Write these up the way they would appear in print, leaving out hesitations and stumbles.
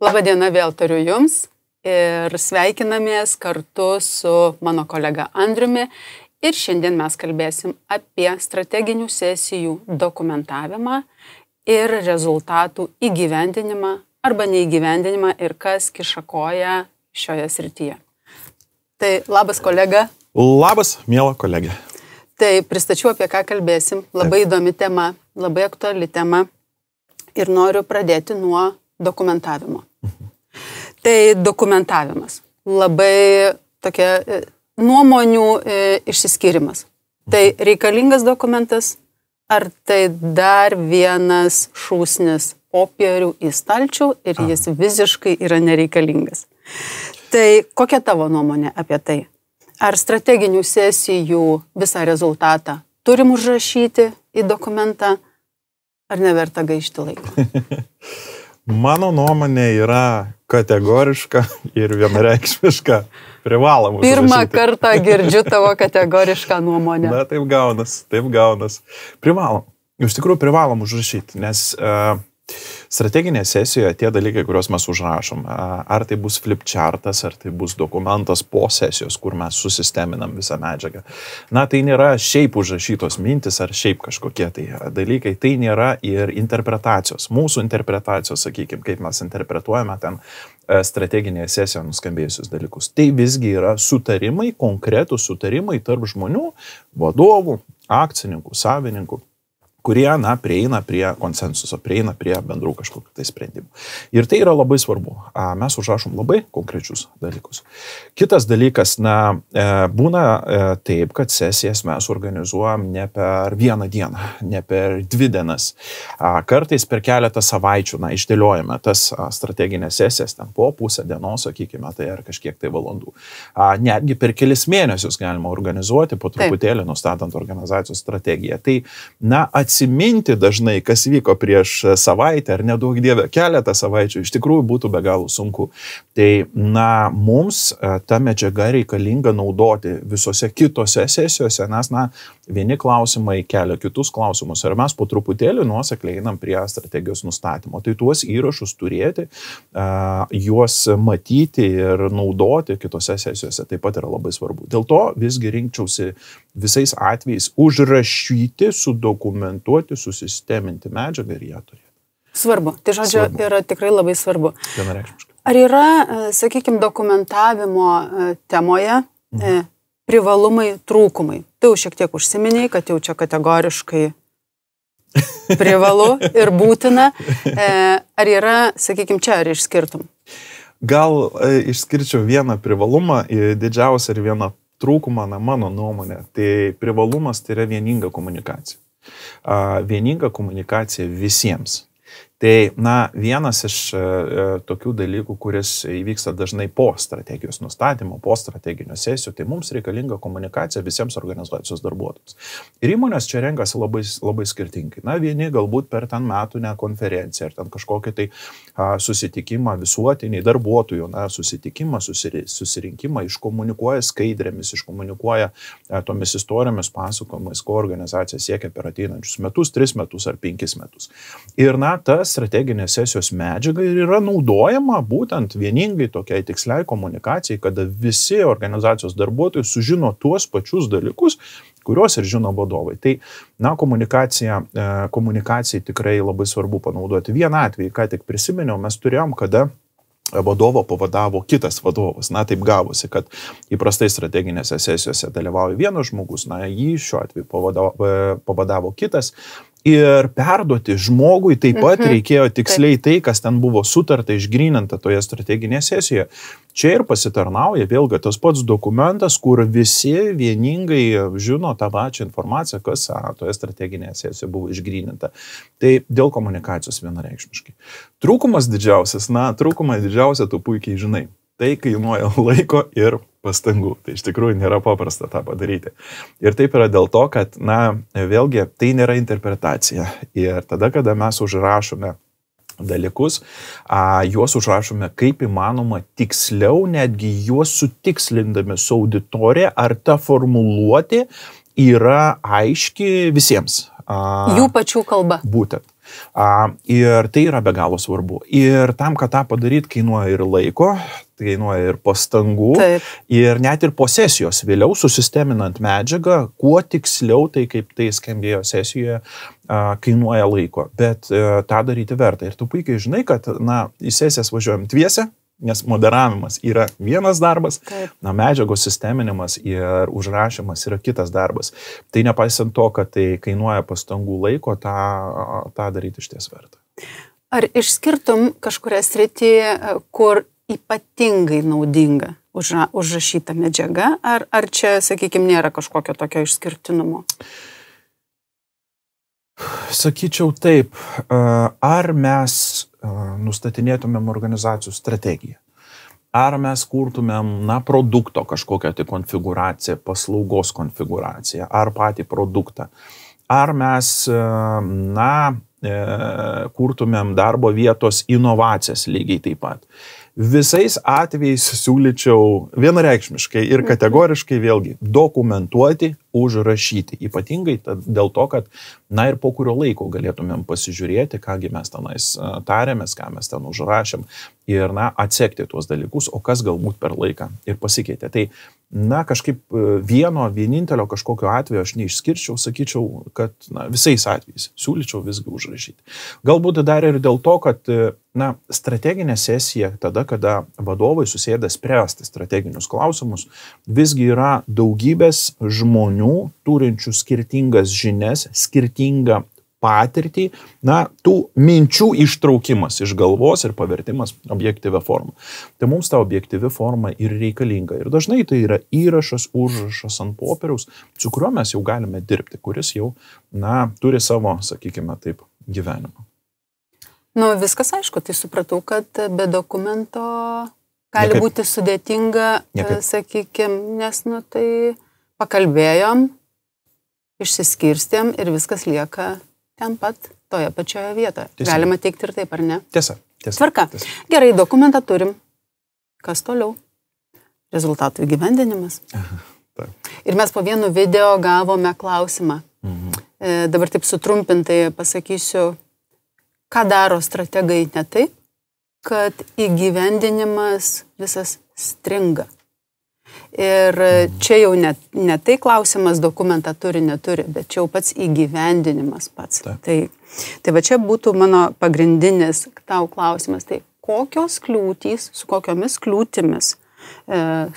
Labadiena, vėl tariu Jums ir sveikinamės kartu su mano kolega Andriumi ir šiandien mes kalbėsim apie strateginių sesijų dokumentavimą ir rezultatų įgyvendinimą arba neįgyvendinimą ir kas kiša koją šioje srityje. Tai labas kolega. Labas, miela kolegė. Tai pristačiau, apie ką kalbėsim. Labai įdomi tema, labai aktuali tema ir noriu pradėti nuo dokumentavimo. Tai dokumentavimas. Labai tokia nuomonių išsiskyrimas. Tai reikalingas dokumentas, ar tai dar vienas šūsnis popierių į stalčių ir jis visiškai yra nereikalingas. Tai kokia tavo nuomonė apie tai? Ar strateginių sesijų visą rezultatą turim užrašyti į dokumentą, ar neverta gaišti laiko? Mano nuomonė yra kategoriška ir vienareikšmiška, privaloma užrašyti. Pirmą kartą girdžiu tavo kategorišką nuomonę. Na, taip gaunas. Privalom. Iš tikrųjų privalom užrašyti, nes strateginėje sesijoje tie dalykai, kuriuos mes užrašom, ar tai bus flipchartas, ar tai bus dokumentas po sesijos, kur mes susisteminam visą medžiagą. Na, tai nėra šiaip užrašytos mintis ar šiaip kažkokie tai dalykai, tai nėra ir interpretacijos. Mūsų interpretacijos, sakykime, kaip mes interpretuojame ten strateginėje sesijoje nuskambėjusius dalykus. Tai visgi yra sutarimai, konkretūs sutarimai tarp žmonių, vadovų, akcininkų, savininkų, kurie, prieina prie konsensuso, prieina prie bendrų kažkokių tai sprendimų. Ir tai yra labai svarbu. Mes užrašom labai konkrečius dalykus. Kitas dalykas, būna taip, kad sesijas mes organizuojam ne per vieną dieną, ne per 2 dienas. Kartais per keletą savaičių, išdėliojame tas strateginės sesijas, ten po pusę dienos, sakykime, tai ar kažkiek tai valandų. Netgi per kelis mėnesius galima organizuoti, po truputėlį nustatant organizacijos strategiją. Tai, atsiminti dažnai, kas vyko prieš savaitę ar nedaug dievę keletą savaičių, iš tikrųjų būtų be galo sunku. Tai, mums ta medžiaga reikalinga naudoti visose kitose sesijose, nes, vieni klausimai kelia kitus klausimus ir mes po truputėlį nuosekliai einam prie strategijos nustatymo. Tai tuos įrašus turėti, juos matyti ir naudoti kitose sesijose taip pat yra labai svarbu. Dėl to visgi rinkčiausi visais atvejais užrašyti, sudokumentuoti, susisteminti medžiagą ir ją turėti. Svarbu. Tai žodžiu, yra tikrai labai svarbu. Vienareikšmiškai. Ar yra, sakykime, dokumentavimo temoje privalumai, trūkumai? Tai jau šiek tiek užsiminėjai, kad jau čia kategoriškai privalu ir būtina. Ar yra, sakykime, čia ar išskirtum? Gal išskirčiau vieną privalumą, didžiausią ir vieną trūkumą, mano nuomonė. Tai privalumas tai yra vieninga komunikacija. Vieninga komunikacija visiems. Tai, vienas iš tokių dalykų, kuris įvyksta dažnai po strategijos nustatymo, po strateginio sesijų, tai mums reikalinga komunikacija visiems organizacijos darbuotojams. Ir įmonės čia renkasi labai, labai skirtingai. Vieni galbūt per ten metinę konferenciją, ar ten kažkokį tai susitikimą visuotiniai darbuotojų, susitikimą, susirinkimą, iškomunikuoja skaidrėmis, iškomunikuoja tomis istorijomis, pasakojimais, ko organizacija siekia per ateinančius metus, 3 metus ar 5 metus. Ir ta strateginės sesijos medžiaga yra naudojama būtent vieningai tokiai tiksliai komunikacijai, kada visi organizacijos darbuotojai sužino tuos pačius dalykus, kuriuos ir žino vadovai. Tai, komunikacijai tikrai labai svarbu panaudoti. Vieną atvejį, ką tik prisiminiau, mes turėjom, kada vadovo pavadavo kitas vadovas. Taip gavosi, kad įprastai strateginėse sesijose dalyvauja vienas žmogus, jį šiuo atveju pavadavo kitas. Ir perduoti žmogui taip pat reikėjo tiksliai tai, kas ten buvo sutarta, išgryninta toje strateginėje sesijoje. Čia ir pasitarnauja vėlgi tas pats dokumentas, kur visi vieningai žino tą pačią informaciją, kas toje strateginėje sesijoje buvo išgryninta. Tai dėl komunikacijos vienareikšmiškai. Trūkumas didžiausias, tu puikiai žinai. Tai kainuoja laiko ir pastangų. Tai iš tikrųjų nėra paprasta tą padaryti. Ir taip yra dėl to, kad, vėlgi, tai nėra interpretacija. Ir tada, kada mes užrašome dalykus, juos užrašome kaip įmanoma tiksliau, netgi juos sutikslindami su auditorija, ar ta formuluotė yra aiški visiems. Jų pačių kalba. Būtent. Ir tai yra be galo svarbu. Ir tam, kad tą padaryti, kainuoja ir laiko, kainuoja ir pastangų. Taip. Ir net ir po sesijos vėliau susisteminant medžiagą, kuo tiksliau, tai kaip tai skambėjo sesijoje, kainuoja laiko. Bet tą daryti verta. Ir tu puikiai žinai, kad į sesijas važiuojam dviese, nes moderavimas yra vienas darbas, medžiagos sisteminimas ir užrašymas yra kitas darbas. Tai nepaisant to, kad tai kainuoja pastangų laiko, tą daryti iš ties verta. Ar išskirtum kažkuria sritį, kur ypatingai naudinga užrašyta medžiaga, ar čia, sakykime, nėra kažkokio tokio išskirtinumo? Sakyčiau taip, ar mes nustatinėtumėm organizacijų strategiją, ar mes kurtumėm, produkto kažkokią tai konfiguraciją, paslaugos konfiguraciją, ar patį produktą, ar mes, kurtumėm darbo vietos inovacijas lygiai taip pat. Visais atvejais siūlyčiau vienareikšmiškai ir kategoriškai vėlgi dokumentuoti, užrašyti. Ypatingai dėl to, kad, ir po kurio laiko galėtumėm pasižiūrėti, kągi mes tenais tarėmės, ką mes ten užrašėm ir, atsekti tuos dalykus, o kas galbūt per laiką ir pasikeitė. Tai, kažkaip vienintelio kažkokio atveju aš neišskirčiau, sakyčiau, kad, visais atvejais siūlyčiau visgi užrašyti. Galbūt dar ir dėl to, kad, strateginė sesija, tada, kada vadovai susėda spręsti strateginius klausimus, visgi yra daugybės žmonių, turinčių skirtingas žinias, skirtingą patirtį, tų minčių ištraukimas iš galvos ir pavertimas objektyvia forma. Tai mums ta objektyvi forma ir reikalinga. Ir dažnai tai yra įrašas, užrašas ant popieriaus, su kuriuo mes jau galime dirbti, kuris jau, turi savo, sakykime taip, gyvenimą. Viskas aišku, tai supratau, kad be dokumento gali būti sudėtinga, sakykime, nes, tai pakalbėjom, išsiskirstėm ir viskas lieka ten pat, toje pačioje vietoje. Tiesa. Galima teikti ir taip, ar ne? Tiesa. Tvarka. Tiesa. Gerai, dokumentą turim. Kas toliau? Rezultatų įgyvendinimas. Ir mes po vienu video gavome klausimą. Dabar taip sutrumpintai pasakysiu, ką daro strategai ne taip, kad įgyvendinimas visas stringa. Ir čia jau ne tai klausimas dokumentą turi, neturi, bet čia jau pats įgyvendinimas pats. Tai va čia būtų mano pagrindinis tau klausimas. Tai kokios kliūtys, su kokiomis kliūtimis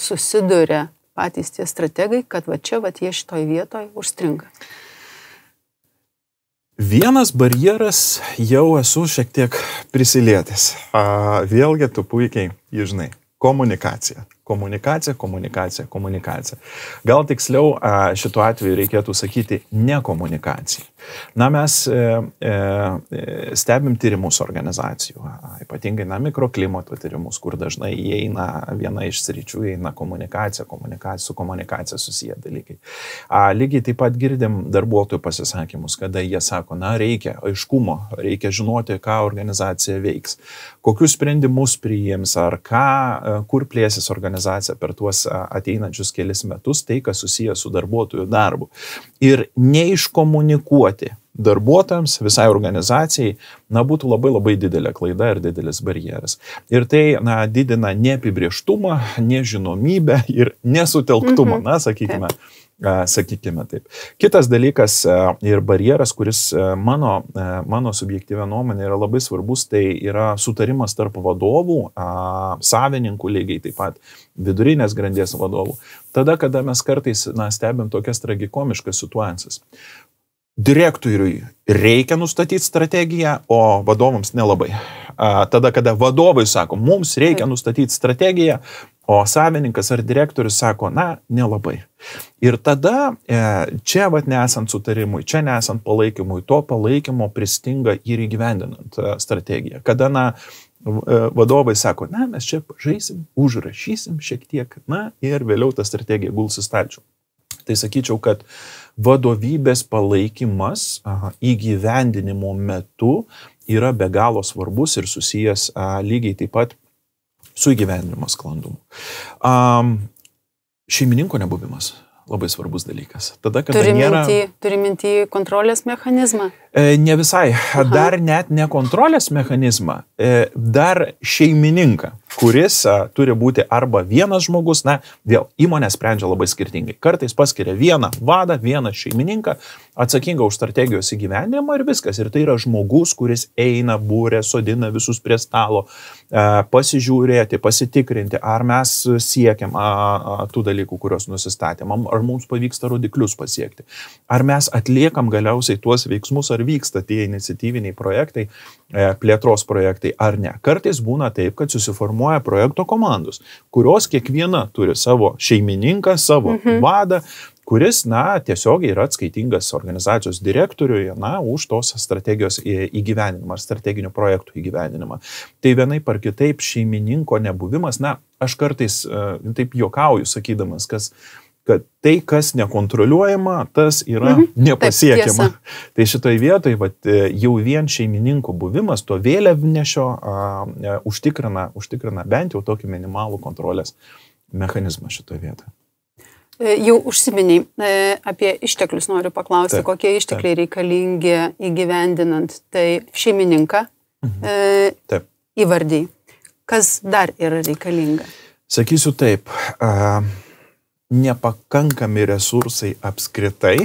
susiduria patys tie strategai, kad va čia jie šitoj vietoj užstringa? Vienas barjeras jau esu šiek tiek prisilietęs. Vėlgi tu puikiai žinai. Komunikacija. Gal tiksliau šituo atveju reikėtų sakyti nekomunikacija. Mes stebim tyrimus organizacijų, ypatingai mikroklimato tyrimus, kur dažnai įeina viena iš sričių, įeina komunikacija, su komunikacija susiję dalykai. Lygiai taip pat girdim darbuotojų pasisakymus, kada jie sako, reikia aiškumo, reikia žinoti, ką organizacija veiks, kokius sprendimus priims, ar kur plėsis organizacija per tuos ateinančius kelis metus, tai, kas susijęs su darbuotojų darbu. Ir neiškomunikuoti darbuotojams, visai organizacijai, būtų labai labai didelė klaida ir didelis barjeras. Ir tai didina neapibrėžtumą, nežinomybę ir nesutelktumą, sakykime taip. Kitas dalykas ir barjeras, kuris mano subjektyvia nuomonė yra labai svarbus, tai yra sutarimas tarp vadovų, savininkų lygiai taip pat, vidurinės grandies vadovų. Tada, kada mes kartais stebim tokias tragikomiškas situacijas. Direktoriui reikia nustatyti strategiją, o vadovams nelabai. Tada, kada vadovai sako, mums reikia nustatyti strategiją, o savininkas ar direktorius sako, nelabai. Ir tada čia nesant sutarimui, čia nesant palaikymui, to palaikymo pristinga ir įgyvendinant strategiją. Kada vadovai sako, mes čia pažaisim, užrašysim šiek tiek, ir vėliau ta strategija guls į stalčių. Tai sakyčiau, kad vadovybės palaikymas įgyvendinimo metu yra be galo svarbus ir susijęs lygiai taip pat su įgyvendinimo sklandumu. Šeimininko nebuvimas. Labai svarbus dalykas. Tada, kada Turi minty kontrolės mechanizmą? Ne visai. Dar net ne kontrolės mechanizmą, dar šeimininką, kuris turi būti arba vienas žmogus, vėl įmonė sprendžia labai skirtingai. Kartais paskiria vieną vadą, vieną šeimininką, atsakingą už strategijos įgyvendinimą ir viskas. Ir tai yra žmogus, kuris eina, būrė, sodina visus prie stalo, pasižiūrėti, pasitikrinti, ar mes siekiam tų dalykų, kuriuos nusistatėm, ar mums pavyksta rodiklius pasiekti, ar mes atliekam galiausiai tuos veiksmus, ar vyksta tie iniciatyviniai projektai, plėtros projektai, ar ne. Kartais būna taip, kad susiformuoja projekto komandos, kurios kiekviena turi savo šeimininką, savo vadą, kuris, tiesiogiai yra atskaitingas organizacijos direktoriui, už tos strategijos įgyvendinimą ar strateginių projektų įgyvendinimą. Tai vienaip ar kitaip šeimininko nebuvimas, aš kartais taip juokauju, sakydamas, kad tai, kas nekontroliuojama, tas yra nepasiekiama. Tai šitoj vietoj jau vien šeimininko buvimas, to vėliavnešio užtikrina bent jau tokį minimalų kontrolės mechanizmą šitoj vietoje. Jau užsiminiai apie išteklius, noriu paklausti, kokie ištekliai reikalingi įgyvendinant. Tai šeimininką įvardyj. Kas dar yra reikalinga? Sakysiu taip, nepakankami resursai apskritai,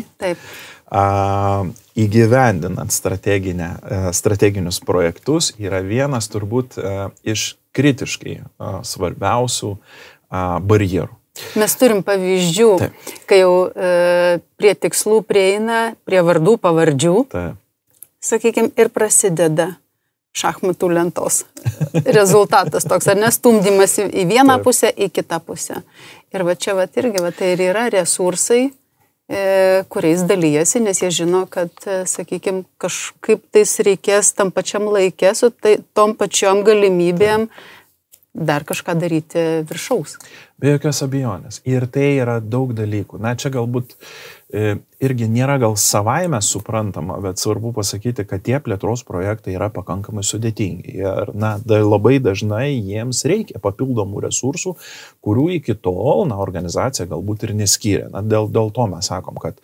įgyvendinant strateginius projektus yra vienas turbūt iš kritiškai svarbiausių barjerų. Mes turim pavyzdžių, kai jau prie tikslų prieina, prie vardų, pavardžių, sakykime, ir prasideda šachmatų lentos rezultatas toks, ar nestumdymas į vieną pusę, į kitą pusę. Ir čia irgi tai ir yra resursai, kuriais dalyjasi, nes jie žino, kad, sakykime, kažkaip tais reikės tam pačiam laikė, su tom pačiom galimybėm dar kažką daryti viršaus. Be jokios abejonės. Ir tai yra daug dalykų. Čia galbūt irgi nėra gal savaime suprantama, bet svarbu pasakyti, kad tie plėtros projektai yra pakankamai sudėtingi. Ir labai dažnai jiems reikia papildomų resursų, kurių iki tol organizacija galbūt ir neskyrė. Dėl to mes sakom, kad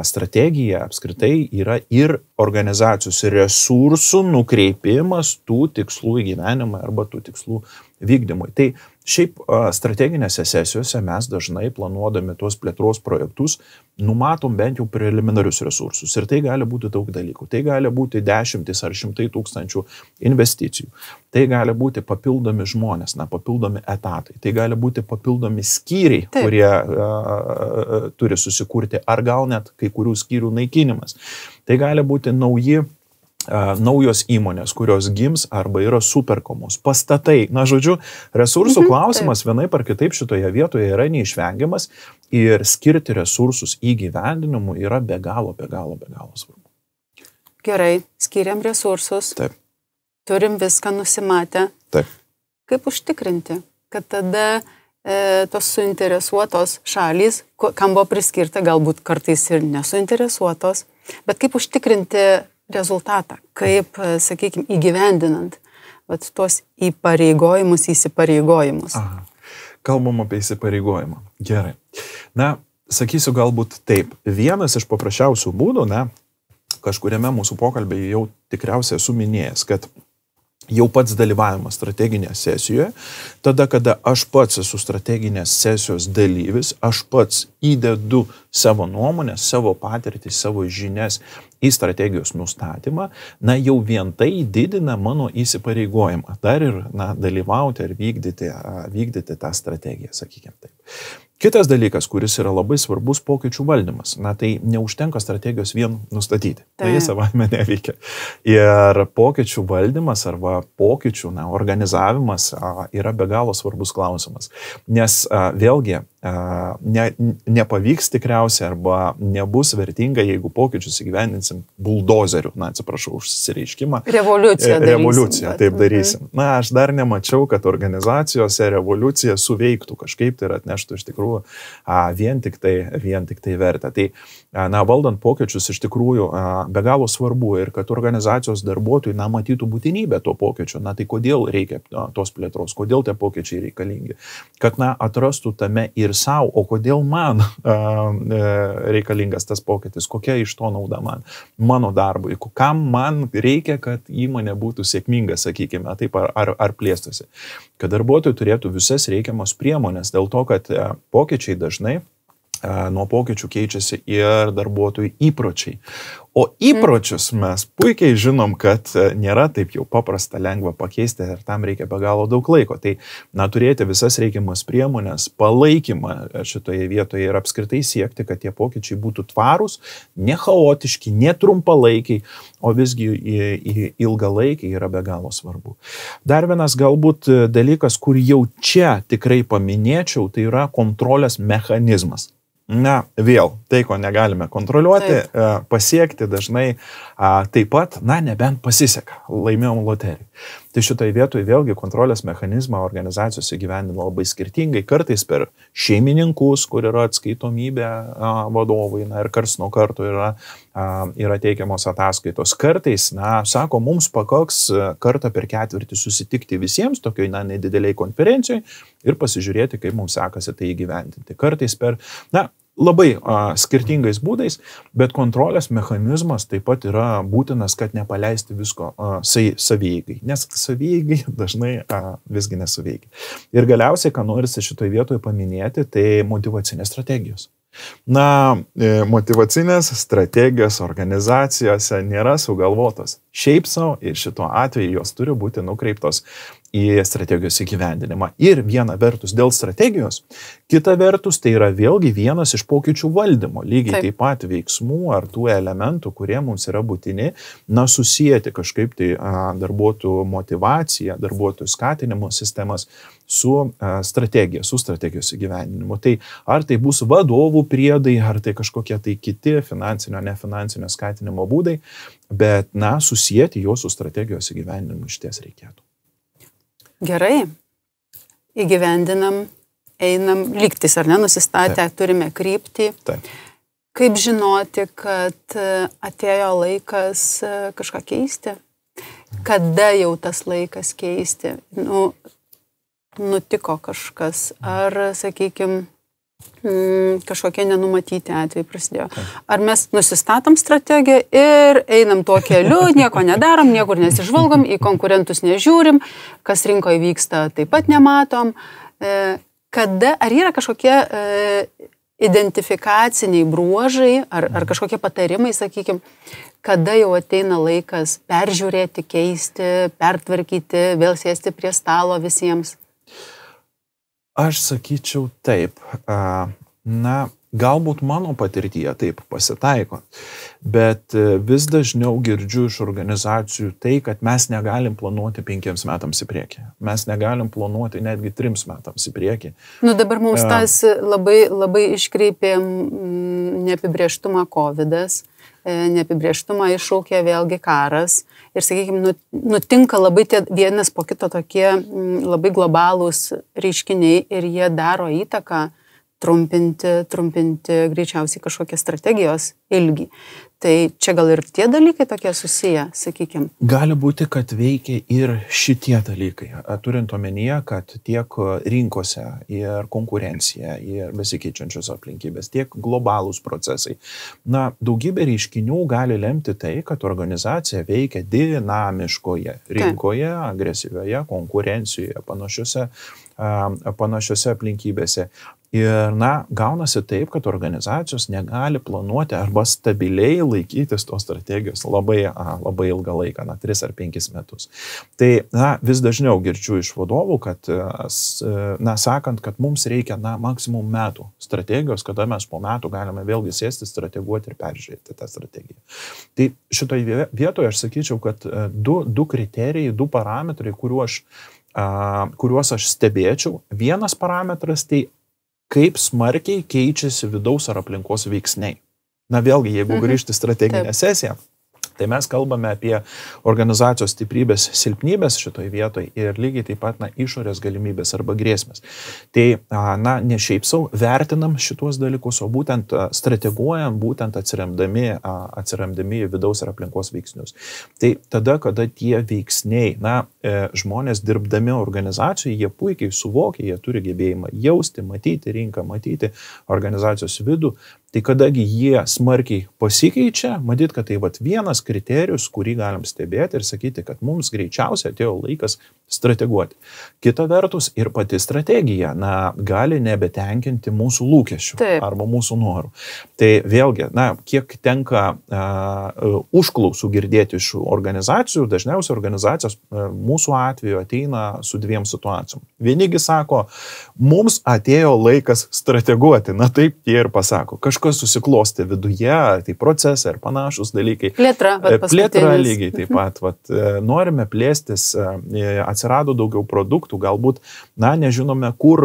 strategija apskritai yra ir organizacijos resursų nukreipimas tų tikslų įgyvenimui arba tų tikslų vykdymui. Tai šiaip strateginėse sesijose mes dažnai planuodami tuos plėtros projektus numatom bent jau preliminarius resursus. Ir tai gali būti daug dalykų. Tai gali būti dešimtis ar šimtai tūkstančių investicijų. Tai gali būti papildomi žmonės, papildomi etatai. Tai gali būti papildomi skyriai, kurie turi susikurti, ar gal net kai kurių skyrių naikinimas. Tai gali būti naujos įmonės, kurios gims arba yra superkomos, pastatai. Žodžiu, resursų klausimas vienaip ar kitaip šitoje vietoje yra neišvengiamas ir skirti resursus įgyvendinimui yra be galo svarbu. Gerai, skiriam resursus. Taip. Turim viską nusimatę. Taip. Kaip užtikrinti, kad tada tos suinteresuotos šalys, kam buvo priskirta, galbūt kartais ir nesuinteresuotos, bet kaip užtikrinti rezultatą, kaip, sakykime, įgyvendinant tuos įsipareigojimus. Kalbam apie įsipareigojimą. Gerai. Sakysiu galbūt taip. Vienas iš paprasčiausių būdų, kažkuriame mūsų pokalbėje jau tikriausiai esu minėjęs, kad jau pats dalyvavimas strateginėje sesijoje, tada, kada aš pats esu strateginės sesijos dalyvis, aš pats įdedu savo nuomonę, savo patirtį, savo žinias į strategijos nustatymą, jau vien tai didina mano įsipareigojimą. Dar ir dalyvauti ir vykdyti tą strategiją, sakykime taip. Kitas dalykas, kuris yra labai svarbus, pokyčių valdymas. Tai neužtenka strategijos vien nustatyti. Tai jis savaime neveikia. Ir pokyčių valdymas arba pokyčių organizavimas yra be galo svarbus klausimas. Nes vėlgi nepavyks tikriausiai arba nebus vertinga, jeigu pokyčius įgyvendinsim buldozeriu, atsiprašau už išsireiškimą. Revoliuciją, taip darysim. Aš dar nemačiau, kad organizacijose revoliucija suveiktų kažkaip tai ir atneštų iš tikrųjų vien tik tai vertę. Tai, valdant pokyčius iš tikrųjų be galo svarbu ir kad organizacijos darbuotojai, matytų būtinybę to pokyčio. Tai kodėl reikia tos plėtros, kodėl tie pokyčiai reikalingi. Kad, atrastų tame ir savo, o kodėl man reikalingas tas pokytis, kokia iš to nauda man, mano darbui, kam man reikia, kad įmonė būtų sėkminga, sakykime, taip, ar plėstusi. Kad darbuotojai turėtų visas reikiamos priemonės, dėl to, kad pokyčiai dažnai nuo pokyčių keičiasi ir darbuotojų įpročiai. O įpročius mes puikiai žinom, kad nėra taip jau paprasta, lengva pakeisti ir tam reikia be galo daug laiko. Tai, turėti visas reikiamas priemonės, palaikymą šitoje vietoje ir apskritai siekti, kad tie pokyčiai būtų tvarūs, ne chaotiški, ne trumpalaikiai, o visgi ilgalaikiai yra be galo svarbu. Dar vienas galbūt dalykas, kur jau čia tikrai paminėčiau, tai yra kontrolės mechanizmas. Vėl, tai, ko negalime kontroliuoti, pasiekti dažnai taip pat, nebent pasiseka, laimėjom loteriją. Tai šitoje vietoje vėlgi kontrolės mechanizmą organizacijos įgyvendina labai skirtingai, kartais per šeimininkus, kur yra atskaitomybė vadovai, ir karts nuo karto yra teikiamos ataskaitos. Kartais, sako, mums pakaks kartą per ketvirtį susitikti visiems tokioj nedideliai konferencijoje ir pasižiūrėti, kaip mums sekasi tai įgyvendinti. Kartais per, labai skirtingais būdais, bet kontrolės mechanizmas taip pat yra būtinas, kad nepaleisti visko savieigai, nes savieigai dažnai visgi nesuveikia. Ir galiausiai, ką norisi šitoje vietoje paminėti, tai motyvacinės strategijos. Motyvacinės strategijos organizacijose nėra sugalvotos šiaip savo ir šituo atveju jos turi būti nukreiptos į strategijos įgyvendinimą. Ir viena vertus dėl strategijos, kita vertus tai yra vėlgi vienas iš pokyčių valdymo, lygiai taip pat veiksmų ar tų elementų, kurie mums yra būtini, susijęti kažkaip tai darbuotojų motivaciją, darbuotojų skatinimo sistemas su strategijos įgyvendinimu. Tai ar tai bus vadovų priedai, ar tai kažkokie tai kiti finansinio, nefinansinio skatinimo būdai, bet susijęti juos su strategijos įgyvendinimu išties reikėtų. Gerai, įgyvendinam, einam, lygtis ar nenusistatę, turime kryptį. Taip. Kaip žinoti, kad atėjo laikas kažką keisti? Kada jau tas laikas keisti? Nutiko kažkas, ar, sakykime, kažkokie nenumatyti atvejai prasidėjo. Ar mes nusistatom strategiją ir einam tuo keliu, nieko nedarom, niekur nesižvalgom, į konkurentus nežiūrim, kas rinkoje vyksta taip pat nematom. Ar yra kažkokie identifikaciniai bruožai ar kažkokie patarimai, sakykime, kada jau ateina laikas peržiūrėti, keisti, pertvarkyti, vėl sėsti prie stalo visiems? Aš sakyčiau taip, galbūt mano patirtyje taip pasitaiko, bet vis dažniau girdžiu iš organizacijų tai, kad mes negalim planuoti 5 metams į priekį. Mes negalim planuoti netgi 3 metams į priekį. Dabar mums tas labai iškreipė neapibrėžtumą COVID-as, neapibrėžtumą iššaukė vėlgi karas. Ir, sakykime, nutinka labai vienas po kito tokie labai globalūs reiškiniai ir jie daro įtaką trumpinti greičiausiai kažkokią strategijos ilgį. Tai čia gal ir tie dalykai tokie susiję, sakykime. Gali būti, kad veikia ir šitie dalykai, turint omenyje, kad tiek rinkose ir konkurencija, ir besikeičiančios aplinkybės, tiek globalūs procesai. Daugybė reiškinių gali lemti tai, kad organizacija veikia dinamiškoje rinkoje, agresyvioje konkurencijoje, panašiose aplinkybėse. Ir, gaunasi taip, kad organizacijos negali planuoti arba stabiliai laikytis tos strategijos labai ilgą laiką, 3 ar 5 metus. Tai, vis dažniau girdžiu iš vadovų, kad, sakant, kad mums reikia, maksimum metų strategijos, kada mes po metų galime vėlgi sėsti, strateguoti ir peržiūrėti tą strategiją. Tai šitoje vietoje aš sakyčiau, kad du kriterijai, 2 parametrai, kuriuos aš stebėčiau. Vienas parametras tai kaip smarkiai keičiasi vidaus ar aplinkos veiksniai. Na vėlgi, jeigu grįžti strateginę sesiją, tai mes kalbame apie organizacijos stiprybės, silpnybės šitoje vietoje ir lygiai taip pat išorės galimybės arba grėsmės. Tai ne šiaip savo vertinam šituos dalykus, o būtent strateguojam, būtent atsiremdami į vidaus ir aplinkos veiksnius. Tai tada, kada tie veiksniai, žmonės dirbdami organizacijoje, jie puikiai suvokia, jie turi gebėjimą jausti, matyti rinką, matyti organizacijos vidų. Tai kadagi jie smarkiai pasikeičia, matyt, kad tai vienas kriterijus, kurį galim stebėti ir sakyti, kad mums greičiausiai atėjo laikas strateguoti. Kita vertus, ir pati strategija gali nebetenkinti mūsų lūkesčių arba mūsų norų. Tai vėlgi, kiek tenka užklausų girdėti iš organizacijų, dažniausiai organizacijos mūsų atveju ateina su dviem situacijom. Vienigi sako, mums atėjo laikas strateguoti, taip jie ir pasako. Kažkas susiklosti viduje, tai procesai ir panašus dalykai. Plėtra lygiai taip pat. Norime plėstis, atsirado daugiau produktų, galbūt, nežinome, kur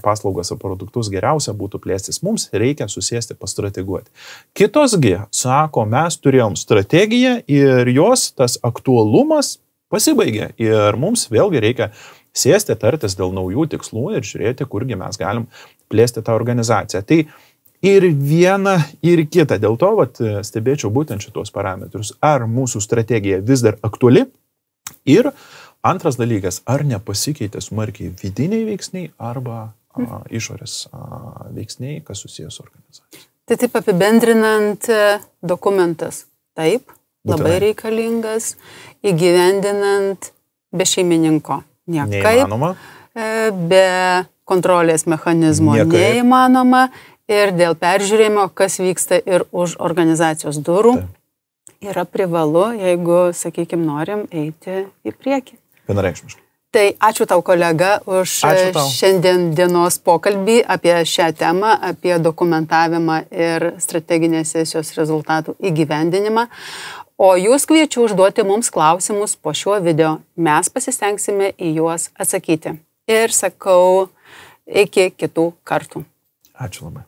paslaugas ar produktus geriausia būtų plėstis. Mums reikia susėsti pastrateguoti. Kitosgi sako, mes turėjom strategiją ir jos tas aktualumas pasibaigė. Ir mums vėlgi reikia sėsti, tartis dėl naujų tikslų ir žiūrėti, kurgi mes galim plėsti tą organizaciją. Tai ir viena, ir kita. Dėl to stebėčiau būtent šitos parametrus. Ar mūsų strategija vis dar aktuali? Ir antras dalykas, ar nepasikeitė smarkiai vidiniai veiksniai arba išorės veiksniai, kas susijęs su organizacija. Tai taip apibendrinant, dokumentas taip, labai reikalingas, įgyvendinant be šeimininko. Neįmanoma. Be kontrolės mechanizmo neįmanoma. Ir dėl peržiūrėjimo, kas vyksta ir už organizacijos durų, yra privalu, jeigu, sakykime, norim eiti į priekį. Vienareikšmiškai. Tai ačiū tau, kolega, už šiandien dienos pokalbį apie šią temą, apie dokumentavimą ir strateginės sesijos rezultatų įgyvendinimą. O jūs kviečiu užduoti mums klausimus po šiuo video. Mes pasistengsime į juos atsakyti. Ir sakau, iki kitų kartų. Ačiū labai.